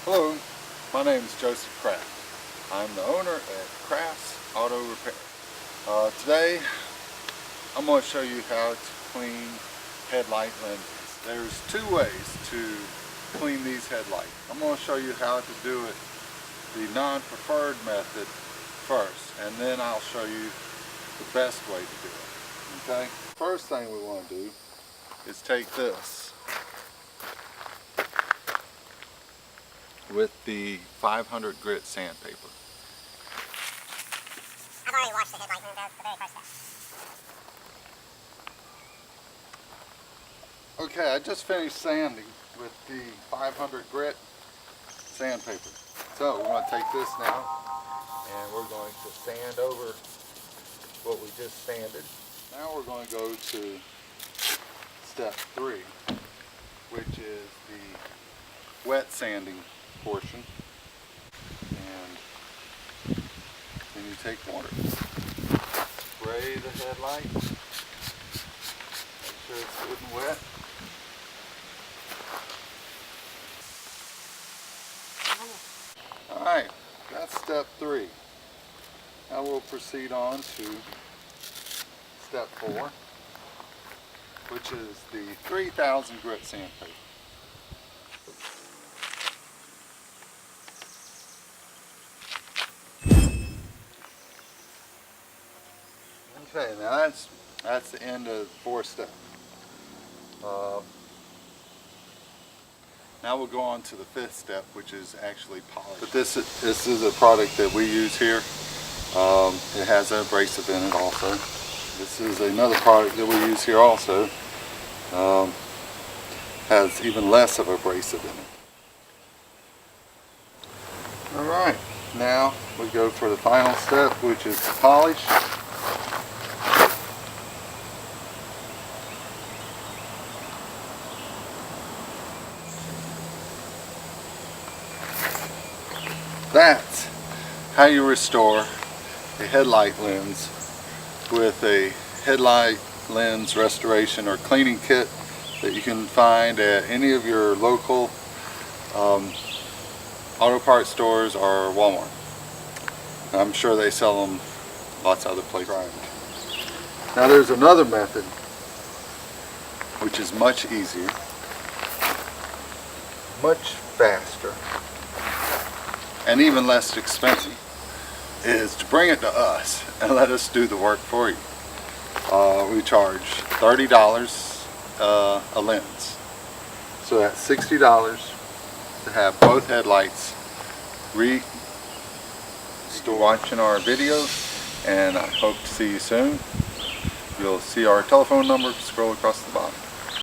Hello, my name is Joseph Kraft. I'm the owner at Kraft's Auto Repair. Today I'm going to show you how to clean headlight lenses. There's two ways to clean these headlights. I'm going to show you how to do it the non-preferred method first, and then I'll show you the best way to do it. Okay? First thing we want to do is take this with the 500 grit sandpaper. I've already washed the headlight, and that's the very first step. Okay, I just finished sanding with the 500 grit sandpaper. So we're going to take this now and we're going to sand over what we just sanded. Now we're going to go to step 3, which is the wet sanding portion. And then you take water, spray the headlight, make sure it's good and wet. Alright, that's step 3. Now we'll proceed on to step 4, which is the 3000 grit sandpaper. Okay, now that's the end of the 4th step. Now we'll go on to the 5th step, which is actually polish. But this is a product that we use here. It has an abrasive in it also. This is another product that we use here also. Has even less of abrasive in it. Alright, now we go for the final step, which is to polish. That's how you restore a headlight lens with a headlight lens restoration or cleaning kit that you can find at any of your local auto parts stores or Walmart. I'm sure they sell them lots of other places. Now there's another method which is much easier, much faster, and even less expensive, is to bring it to us and let us do the work for you. We charge $30 a lens. So that's $60 to have both headlights restored. Watching our videos, and I hope to see you soon. You'll see our telephone number scroll across the bottom.